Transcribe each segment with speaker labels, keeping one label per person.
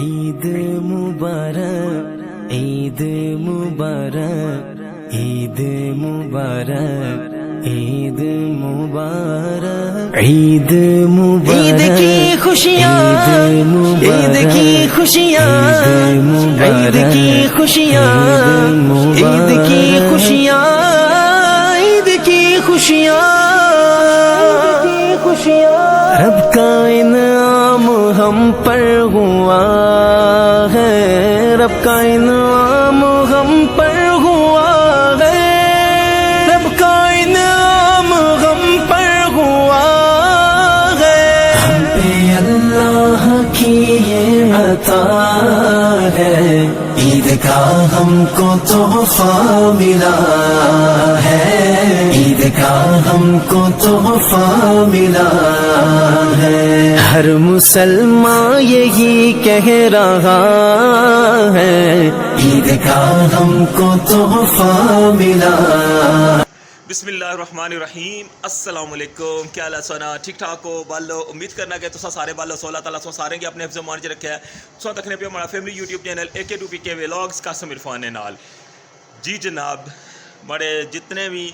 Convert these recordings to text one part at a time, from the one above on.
Speaker 1: عید مبارک عید مبارک عید مبارک عید مبارک عید مبارک عید کی خوشیاں عید کی خوشیاں عید کی خوشیاں عید کی خوشیاں عید کی خوشیاں رب کا انعام ہم پر ہوا ہے رب کا انعام ہم پر ہوا ہے رب کا انعام ہم پر ہوا ہے ہم پہ اللہ کی یہ عطا ہے عید کا ہم کو تحفہ ملا ہے عید کا ہم کو تحفہ ملا ہے ہر مسلمان یہی کہہ رہا ہے عید کا ہم کو تحفہ ملا
Speaker 2: بسم اللہ الرحمن الرحیم السلام علیکم کیا حال ہے سونا ٹھیک ٹھاک ہو بالو امید کرنا کہ تو سارے بالو سو اللہ تعالیٰ سو سارے کے اپنے حفظ مان چ رکھا ہے سو تکنے پہ ہمارا family YouTube channel AK2PK vlogs Qasim Irfan نال جی جناب بڑے جتنے بھی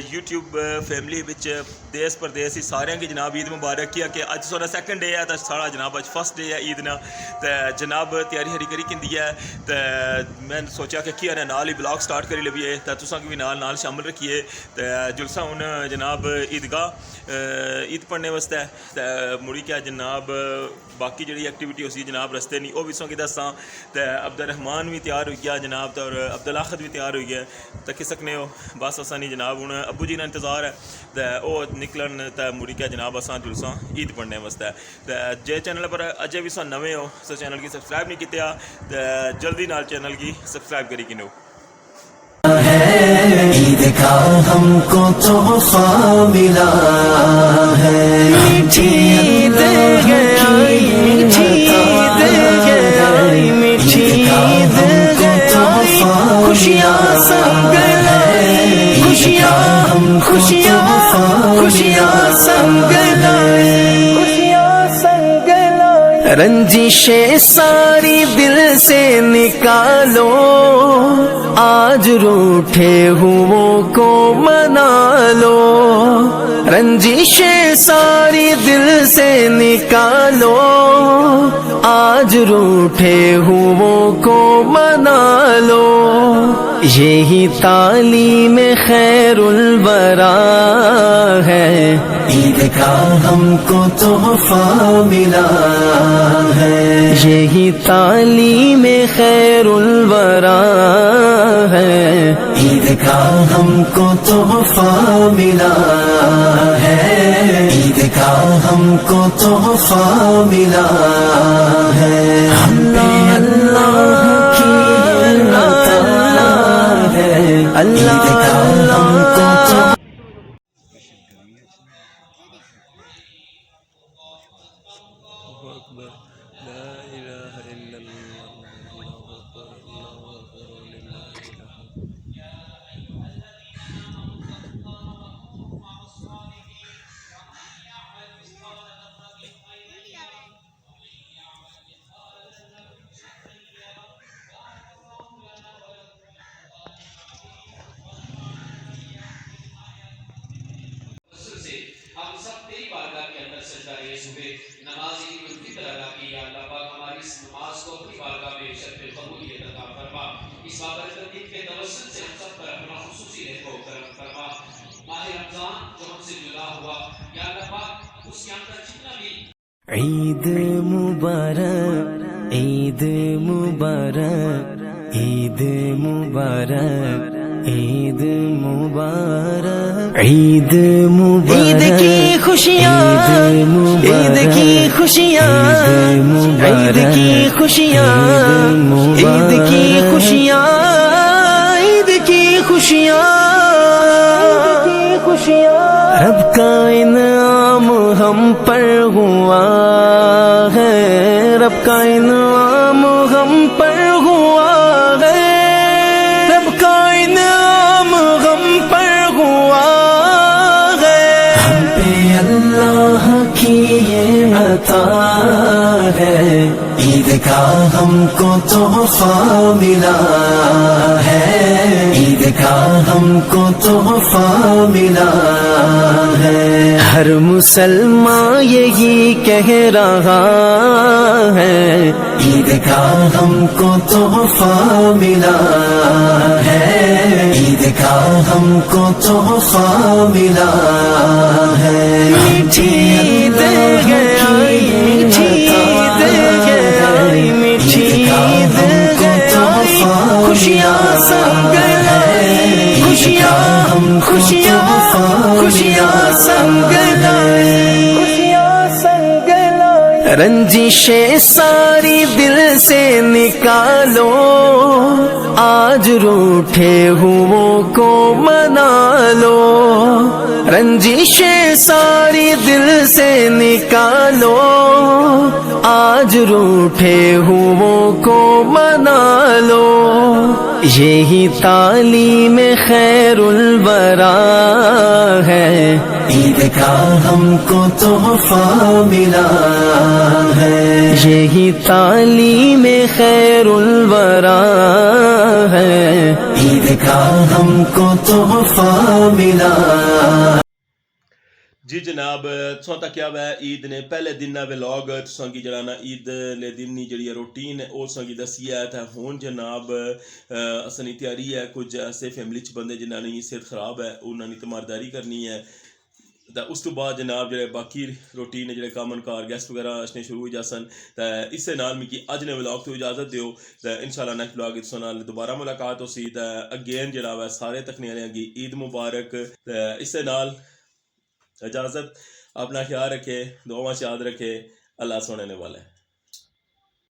Speaker 2: یوٹیوب فیملی بچ دیس پردیس سارے کی جناب عید مبارک کیا کہ اج سونا سیکنڈ ڈے ہے تو سارا جناب اج فرسٹ ڈے ہے عید نا تو جناب تیاری ہری کری کندی ہے تو میں سوچا کہ کیا نال ہی بلاگ سٹارٹ کری لویے تو تساں بھی نال شامل رکھیے تو جلسہ ہوں جناب عیدگاہ عید پڑھنے واسطے تو مڑی کیا جناب باقی جڑی ایکٹیویٹی اسی جناب رستے نہیں وہ بھی سوں کی دساں تو عبد الرحمان بھی تیار ہوئی گیا جناب تو عبد الاحد بھی تیار ہوئی ہے تو سکنے ہو بس اساں نہیں جناب ہوں ابو جی نے انتظار ہے تو وہ نکلن تو مڑی کیا جناب اساں جلساں عید پڑھنے واسطے تو جے چینل پر اجے بھی سن نویں ہو تو چینل کی سبسکرائب نہیں کیتے تو جلدی نال چینل کی سبسکرائب کری کنو
Speaker 1: عید کا ہم کو تحفہ ملا ہے میٹھی عید گئی میٹھی عید گئی میٹھی عید گئی خوشیاں سنگ لائی خوشیاں خوشیاں خوشیاں سنگ لائی خوشیاں سنگ لائی رنجشیں ساری دل سے نکالو آج روٹھے ہوں کو منا لو رنجشیں ساری دل سے نکالو آج روٹھے ہوں کو منا لو یہی تعلیم خیر الورا ہے عید کا ہم کو تحفہ ملا ہے یہی تعلیم خیر الورا ہے عید کا ہم کو تحفہ ملا ہے عید کا ہم کو تحفہ ملا ہے ہم پہ اللہ کی اللہ کا ہم کو
Speaker 3: ہم سب تیری بارگاہ کے اندر سجدہ ریز ہوئے نماز عید الفطر ادا کی یا اللہ پاک ہماری اس نماز کو اپنی بارگاہ میں شرف قبولیت عطا فرما اس بابرکت عید کے توسل سے ہم سب پر اپنا خصوصی رحم و کرم فرما ماہ رمضان جو ہم سے جدا ہوا یا اللہ پاک اس کے اندر جتنا بھی
Speaker 1: عید مبارک عید مبارک عید مبارک عید مبارک عید مبارک عید کی خوشیاں عید کی خوشیاں عید کی خوشیاں عید کی خوشیاں عید کی خوشیاں رب کا انعام ہم پر ہوا ہے رب کا انعام ہم پر ہوا ہے رب کا انعام ہم پر ہوا ہے ہم پہ اللہ کی یہ عطا ہے عید کا ہم کو تحفہ ملا ہے، عید کا ہم کو تحفہ ملا ہے۔ ہر مسلمان یہی کہہ رہا ہے، عید کا ہم کو تحفہ ملا ہے، عید کا ہم کو تحفہ ملا ہے۔ میٹھی عید ہے آئی، میٹھی عید ہے آئی، میٹھی عید ہے آئی، خوشیاں سنگ لائی، خوشیاں خوشیاں خوشیاں سنگ لائی، خوشیاں سنگ لائی۔ رنجشیں ساری دل سے نکالو، آج روٹھے ہوں کو منا لو، رنجشیں ساری دل سے نکالو، آج روٹھے ہوں کو منا لو، یہی تعلیم خیر الورا ہے، عید کا ہم کو تحفہ ملا ہے، یہی تعلیم خیر الورا ہے، عید کا ہم کو تحفہ ملا۔
Speaker 2: جی جناب تساں تکیا وے عید نے پہلے دن ولاگ تساں کی جڑا نا عید لے دن نی جڑی روٹین ہے او تساں کی دسی ہے تے ہن جناب اساں دی تیاری ہے کچھ ایسے فیملی چ بندے جنہاں دی صحت خراب ہے انہاں دی تیمارداری کرنی ہے تے اس تو بعد جناب جڑے باقی روٹین جڑے کامن کار گیسٹ وغیرہ اشنے شروع ہو جاسن تے اس سے نال مکی اج نے ولاگ تو اجازت دیو تے انشاءاللہ نیکسٹ ولاگ تساں نال دوبارہ ملاقات ہوسی تے اگین جڑا وے سارے تکنے والےاں کی عید مبارک تے اس سے نال اجازت، اپنا خیال رکھے، دعاواں یاد رکھے، اللہ سونے نے والا ہے۔